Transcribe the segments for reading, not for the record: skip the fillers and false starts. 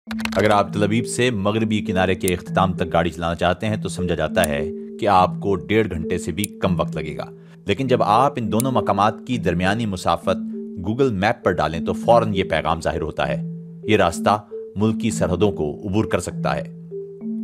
اگر آپ تل ابیب سے مغربی کنارے کے اختتام تک گاڑی چلانا چاہتے ہیں تو سمجھا جاتا ہے کہ آپ کو 1.5 گھنٹے سے بھی کم وقت لگے گا، لیکن جب آپ ان دونوں مقامات کی درمیانی مسافت گوگل میپ پر ڈالیں تو فوراً یہ پیغام ظاہر ہوتا ہے: یہ راستہ ملکی سرحدوں کو عبور کر سکتا ہے۔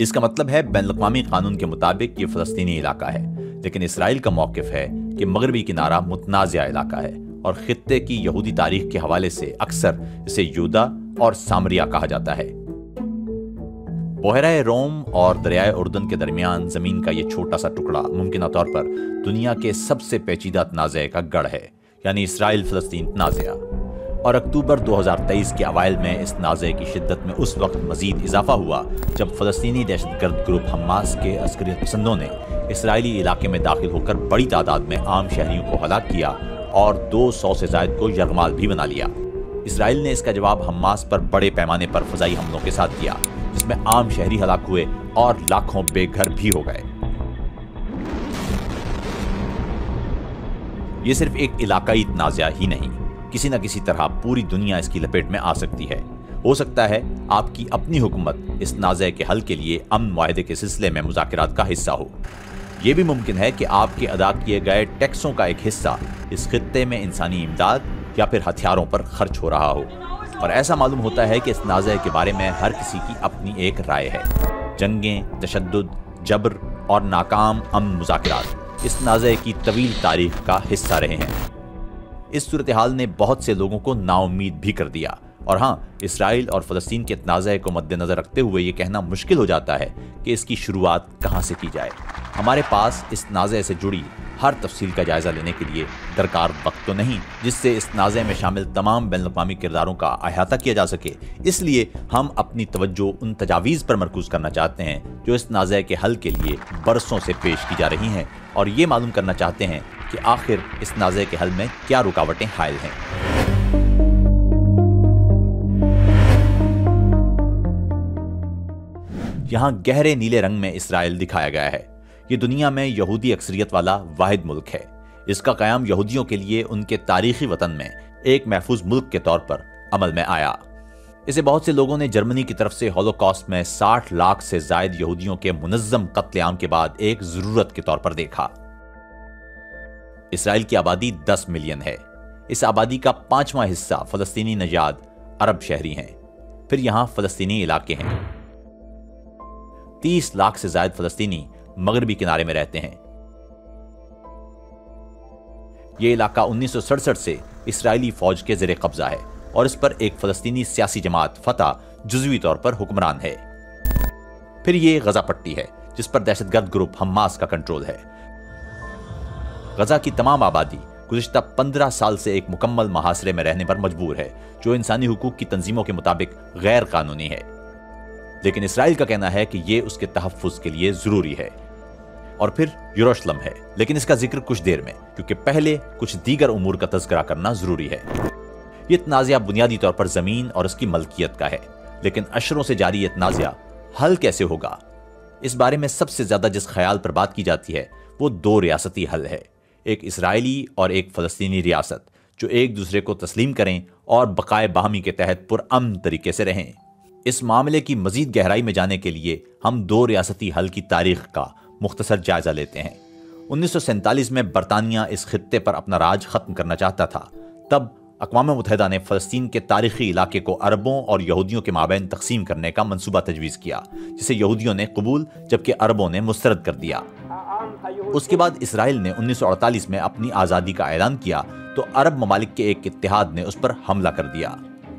اس کا مطلب ہے بین الاقوامی قانون کے مطابق یہ فلسطینی علاقہ ہے، لیکن اسرائیل کا موقف ہے کہ مغربی کنارہ متنازع علاقہ ہے اور خطے کی یہودی تاریخ کے حوالے سے اکثر اسے یودا اور سامریا کہا جاتا ہے۔ بحیرہ روم اور دریائے اردن کے درمیان زمین کا یہ چھوٹا سا ٹکڑا ممکنہ طور پر دنیا کے سب سے پیچیدہ تنازع کا گڑھ ہے، یعنی اسرائیل فلسطین تنازع۔ اور اکتوبر 2023 کے اوائل میں اس تنازع کی شدت میں اس وقت مزید اضافہ ہوا جب فلسطینی دہشت گرد گروپ حماس کے عسکریت پسندوں نے اسرائیلی علاقے میں داخل ہو کر بڑی تعداد میں عام شہریوں کو ہلاک کیا اور 200 سے زائد کو یرغمال بھی بنا لیا۔ اسرائیل نے اس کا جواب حماس پر بڑے پیمانے پر فضائی حملوں کے ساتھ کیا، جس میں عام شہری ہلاک ہوئے اور لاکھوں بے گھر بھی ہو گئے۔ یہ صرف ایک علاقائی تنازع ہی نہیں، کسی نہ کسی طرح پوری دنیا اس کی لپیٹ میں آ سکتی ہے۔ ہو سکتا ہے آپ کی اپنی حکومت اس تنازع کے حل کے لیے امن معاہدے کے سلسلے میں مذاکرات کا حصہ ہو۔ یہ بھی ممکن ہے کہ آپ کے ادا کیے گئے ٹیکسوں کا ایک حصہ اس خطے میں انسانی امداد یا پھر ہتھیاروں پر خرچ ہو رہا ہو۔ اور ایسا معلوم ہوتا ہے کہ اس تنازع کے بارے میں ہر کسی کی اپنی ایک رائے ہے۔ جنگیں، تشدد، جبر اور ناکام امن مذاکرات اس تنازع کی طویل تاریخ کا حصہ رہے ہیں۔ اس صورتحال نے بہت سے لوگوں کو نا امید بھی کر دیا، اور ہاں، اسرائیل اور فلسطین کے تنازع کو مد نظر رکھتے ہوئے یہ کہنا مشکل ہو جاتا ہے کہ اس کی شروعات کہاں سے کی جائے۔ ہمارے پاس اس تنازع سے جڑی ہر تفصیل کا جائزہ لینے کے لیے درکار وقت تو نہیں جس سے اس تنازع میں شامل تمام بین الاقوامی کرداروں کا احاطہ کیا جا سکے۔ اس لیے ہم اپنی توجہ ان تجاویز پر مرکوز کرنا چاہتے ہیں جو اس تنازع کے حل کے لیے برسوں سے پیش کی جا رہی ہیں، اور یہ معلوم کرنا چاہتے ہیں کہ آخر اس تنازع کے حل میں کیا رکاوٹیں حائل ہیں۔ یہاں گہرے نیلے رنگ میں اسرائیل دکھایا گیا ہے۔ یہ دنیا میں یہودی اکثریت والا واحد ملک ہے۔ اس کا قیام یہودیوں کے لیے ان کے تاریخی وطن میں ایک محفوظ ملک کے طور پر عمل میں آیا۔ اسے بہت سے لوگوں نے جرمنی کی طرف سے ہولوکاسٹ میں 60 لاکھ سے زائد یہودیوں کے منظم قتل عام کے بعد ایک ضرورت کے طور پر دیکھا۔ اسرائیل کی آبادی 10 ملین ہے۔ اس آبادی کا 5واں حصہ فلسطینی نژاد عرب شہری ہیں۔ پھر یہاں فلسطینی علاقے ہیں۔ 30 لاکھ سے زائد فلسطینی مغربی کنارے میں رہتے ہیں۔ یہ علاقہ 1967 سے اسرائیلی فوج کے زیر قبضہ ہے اور اس پر ایک فلسطینی سیاسی جماعت فتح جزوی طور پر حکمران ہے۔ پھر یہ غزہ پٹی ہے جس پر دہشت گرد گروپ حماس کا کنٹرول ہے۔ غزہ کی تمام آبادی گزشتہ 15 سال سے ایک مکمل محاصرے میں رہنے پر مجبور ہے، جو انسانی حقوق کی تنظیموں کے مطابق غیر قانونی ہے، لیکن اسرائیل کا کہنا ہے کہ یہ اس کے تحفظ کے لیے ضروری ہے۔ اور پھر یروشلم ہے، لیکن اس کا ذکر کچھ دیر میں، کیونکہ پہلے کچھ دیگر امور کا تذکرہ کرنا ضروری ہے۔ یہ تنازع بنیادی طور پر زمین اور اس کی ملکیت کا ہے، لیکن اشروں سے جاری یہ تنازع حل کیسے ہوگا؟ اس بارے میں سب سے زیادہ جس خیال پر بات کی جاتی ہے وہ 2 ریاستی حل ہے، ایک اسرائیلی اور ایک فلسطینی ریاست، جو ایک دوسرے کو تسلیم کریں اور بقائے باہمی کے تحت پرامن طریقے سے رہیں۔ اس معاملے کی مزید گہرائی میں جانے کے لیے ہم 2 ریاستی حل کی تاریخ کا مختصر جائزہ لیتے ہیں۔ 1947 میں برطانیہ اس خطے پر اپنا راج ختم کرنا چاہتا تھا۔ تب اقوام متحدہ نے فلسطین کے تاریخی علاقے کو عربوں اور یہودیوں کے مابین تقسیم کرنے کا منصوبہ تجویز کیا، جسے یہودیوں نے قبول جبکہ عربوں نے مسترد کر دیا۔ اس کے بعد اسرائیل نے 1948 میں اپنی آزادی کا اعلان کیا تو عرب ممالک کے ایک اتحاد نے اس پر حملہ کر دیا۔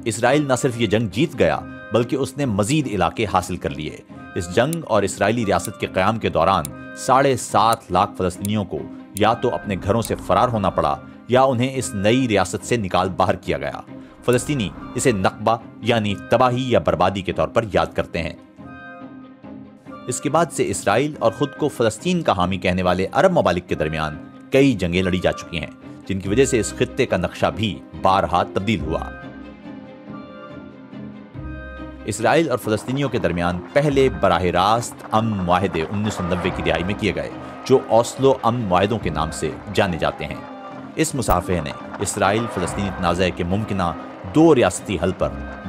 اسرائیل نہ صرف یہ جنگ جیت گیا بلکہ اس نے مزید علاقے حاصل کر لیے۔ اس جنگ اور اسرائیلی ریاست کے قیام کے دوران 7.5 لاکھ فلسطینیوں کو یا تو اپنے گھروں سے فرار ہونا پڑا یا انہیں اس نئی ریاست سے نکال باہر کیا گیا۔ فلسطینی اسے نقبہ یعنی تباہی یا بربادی کے طور پر یاد کرتے ہیں۔ اس کے بعد سے اسرائیل اور خود کو فلسطین کا حامی کہنے والے عرب ممالک کے درمیان کئی جنگیں لڑی جا چکی ہیں، جن کی وجہ سے اس خطے کا نقشہ بھی بارہا تبدیل ہوا۔ اسرائیل اور فلسطینیوں کے درمیان پہلے براہ راست امن معاہدے 1990 کی دہائی میں کیے گئے، جو اوسلو امن معاہدوں کے نام سے جانے جاتے ہیں۔ اس مصافحے نے اسرائیل فلسطینی تنازع کے ممکنہ 2 ریاستی حل پر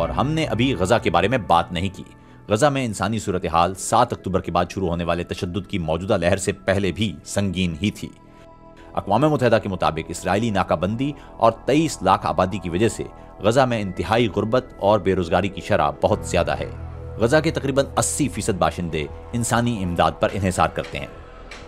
اور ہم نے ابھی غزہ کے بارے میں بات نہیں کی۔ غزہ میں انسانی صورتحال 7 اکتوبر کے بعد شروع ہونے والے تشدد کی موجودہ لہر سے پہلے بھی سنگین ہی تھی۔ اقوام متحدہ کے مطابق اسرائیلی ناکہ بندی اور 23 لاکھ آبادی کی وجہ سے غزہ میں انتہائی غربت اور بے روزگاری کی شرح بہت زیادہ ہے۔ غزہ کے تقریباً 80% باشندے انسانی امداد پر انحصار کرتے ہیں،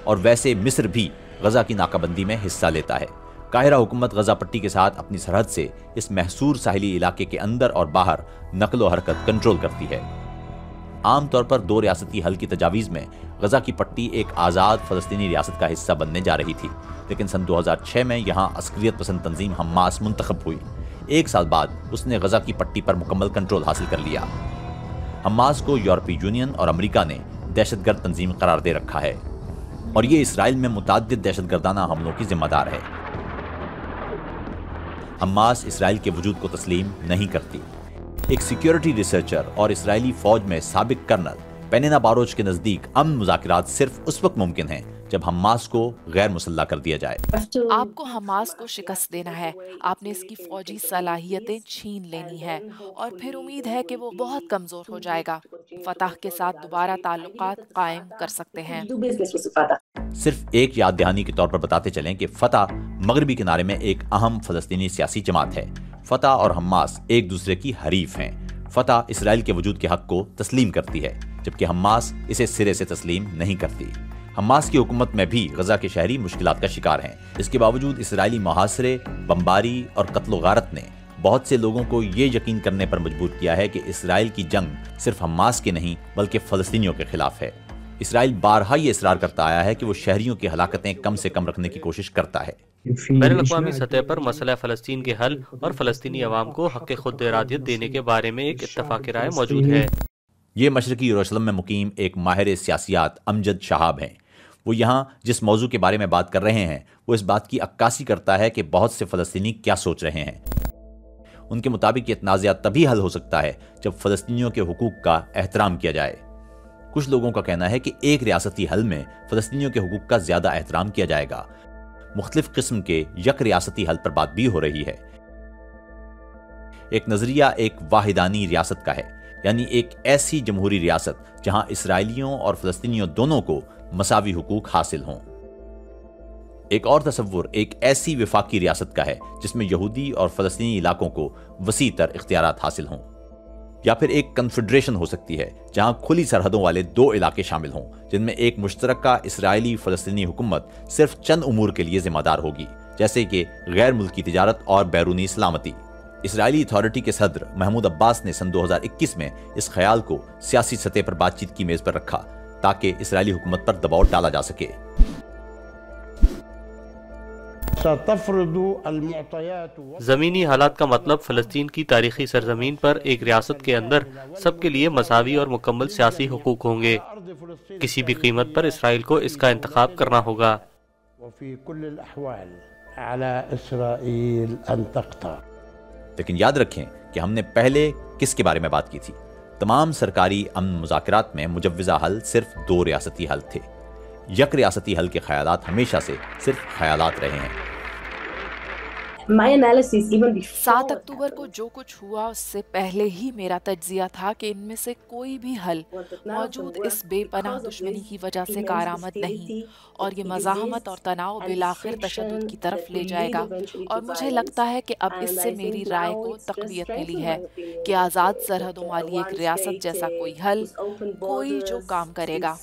اور ویسے مصر بھی غزہ کی ناکہ بندی میں حصہ لیتا ہے۔ قاہرہ حکومت غزہ پٹی کے ساتھ اپنی سرحد سے اس محصور ساحلی علاقے کے اندر اور باہر نقل و حرکت کنٹرول کرتی ہے۔ عام طور پر 2 ریاستی حل کی تجاویز میں غزہ کی پٹی ایک آزاد فلسطینی ریاست کا حصہ بننے جا رہی تھی، لیکن سن 2006 میں یہاں عسکریت پسند تنظیم حماس منتخب ہوئی۔ 1 سال بعد اس نے غزہ کی پٹی پر مکمل کنٹرول حاصل کر لیا۔ حماس کو یورپی یونین اور امریکہ نے دہشت گرد تنظیم قرار دے رکھا ہے، اور یہ اسرائیل میں متعدد دہشت گردانہ حملوں کی ذمہ دار ہے۔ حماس اسرائیل کے وجود کو تسلیم نہیں کرتی۔ ایک سیکیورٹی ریسرچر اور اسرائیلی فوج میں سابق کرنل پینینا باروچ کے نزدیک امن مذاکرات صرف اس وقت ممکن ہیں جب حماس کو غیر مسلح کر دیا جائے۔ آپ کو حماس کو شکست دینا ہے، آپ نے اس کی فوجی صلاحیتیں چھین لینی ہے، اور پھر امید ہے کہ وہ بہت کمزور ہو جائے گا۔ فتح کے ساتھ دوبارہ تعلقات قائم کر سکتے ہیں۔ صرف ایک یاد دہانی کے طور پر بتاتے چلیں کہ فتح مغربی کنارے میں ایک اہم فلسطینی سیاسی جماعت ہے۔ فتح اور حماس ایک دوسرے کی حریف ہیں۔ فتح اسرائیل کے وجود کے حق کو تسلیم کرتی ہے، جبکہ حماس اسے سرے سے تسلیم نہیں کرتی۔ حماس کی حکومت میں بھی غزہ کے شہری مشکلات کا شکار ہیں۔ اس کے باوجود اسرائیلی محاصرے، بمباری اور قتل و غارت نے بہت سے لوگوں کو یہ یقین کرنے پر مجبور کیا ہے کہ اسرائیل کی جنگ صرف حماس کے نہیں بلکہ فلسطینیوں کے خلاف ہے۔ اسرائیل بارہا یہ اصرار کرتا آیا ہے کہ وہ شہریوں کی ہلاکتیں کم سے کم رکھنے کی کوشش کرتا ہے۔ بین الاقوامی سطح پر مسئلہ فلسطین کے حل اور فلسطینی عوام کو حق خود ارادیت دینے کے بارے میں ایک اتفاق رائے موجود ہے۔ یہ مشرقی یروشلم میں مقیم ایک ماہر سیاسیات امجد شہاب ہیں۔ وہ یہاں جس موضوع کے بارے میں بات کر رہے ہیں وہ اس بات کی عکاسی کرتا ہے کہ بہت سے فلسطینی کیا سوچ رہے ہیں۔ ان کے مطابق یہ تنازعہ تبھی حل ہو سکتا ہے جب فلسطینیوں کے حقوق کا احترام کیا جائے۔ کچھ لوگوں کا کہنا ہے کہ ایک ریاستی حل میں فلسطینیوں کے حقوق کا زیادہ احترام کیا جائے گا۔ مختلف قسم کے یک ریاستی حل پر بات بھی ہو رہی ہے۔ ایک نظریہ ایک واحدانی ریاست کا ہے، یعنی ایک ایسی جمہوری ریاست جہاں اسرائیلیوں اور فلسطینیوں دونوں کو مساوی حقوق حاصل ہوں۔ ایک اور تصور ایک ایسی وفاقی ریاست کا ہے جس میں یہودی اور فلسطینی علاقوں کو وسیع تر اختیارات حاصل ہوں۔ یا پھر ایک کنفیڈریشن ہو سکتی ہے جہاں کھلی سرحدوں والے 2 علاقے شامل ہوں، جن میں ایک مشترکہ اسرائیلی فلسطینی حکومت صرف چند امور کے لیے ذمہ دار ہوگی، جیسے کہ غیر ملکی تجارت اور بیرونی سلامتی۔ اسرائیلی اتھارٹی کے صدر محمود عباس نے سن 2021 میں اس خیال کو سیاسی سطح پر بات چیت کی میز پر رکھا تاکہ اسرائیلی حکومت پر دباؤ ڈالا جا سکے۔ زمینی حالات کا مطلب فلسطین کی تاریخی سرزمین پر ایک ریاست کے اندر سب کے لیے مساوی اور مکمل سیاسی حقوق ہوں گے۔ کسی بھی قیمت پر اسرائیل کو اس کا انتخاب کرنا ہوگا۔ لیکن یاد رکھیں کہ ہم نے پہلے کس کے بارے میں بات کی تھی؟ تمام سرکاری امن مذاکرات میں مجوزہ حل صرف 2 ریاستی حل تھے۔ یک ریاستی حل کے خیالات ہمیشہ سے صرف خیالات رہے ہیں۔ 7 اکتوبر کو جو کچھ ہوا اس سے پہلے ہی میرا تجزیہ تھا کہ ان میں سے کوئی بھی حل موجود اس بے پناہ دشمنی کی وجہ سے کارآمد نہیں، اور یہ مزاحمت اور تناؤ بالآخر تشدد کی طرف لے جائے گا۔ اور مجھے لگتا ہے کہ اب اس سے میری رائے کو تقویت ملی ہے کہ آزاد سرحدوں والی ایک ریاست جیسا کوئی حل کوئی جو کام کرے گا۔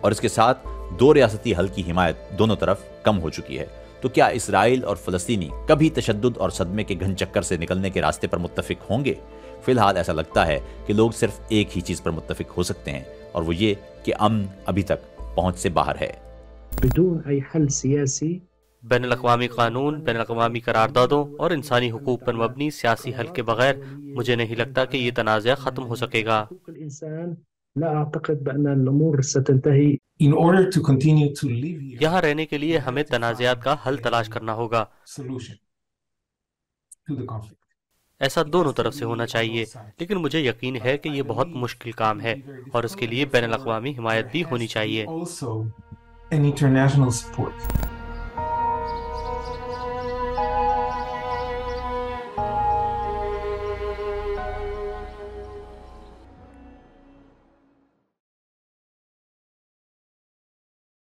اور اس کے ساتھ 2 ریاستی حل کی حمایت دونوں طرف کم ہو چکی ہے۔ تو کیا اسرائیل اور فلسطینی کبھی تشدد اور صدمے کے گھن چکر سے نکلنے کے راستے پر متفق ہوں گے؟ فی الحال ایسا لگتا ہے کہ لوگ صرف ایک ہی چیز پر متفق ہو سکتے ہیں، اور وہ یہ کہ امن ابھی تک پہنچ سے باہر ہے۔ بین الاقوامی قانون، بین الاقوامی قراردادوں اور انسانی حقوق پر مبنی سیاسی حل کے بغیر مجھے نہیں لگتا کہ یہ تنازع ختم ہو سکے گا۔ یہاں رہنے کے لیے ہمیں تنازعات کا حل تلاش کرنا ہوگا۔ ایسا دونوں طرف سے ہونا چاہیے، لیکن مجھے یقین ہے کہ یہ بہت مشکل کام ہے، اور اس کے لیے بین الاقوامی حمایت بھی ہونی چاہیے۔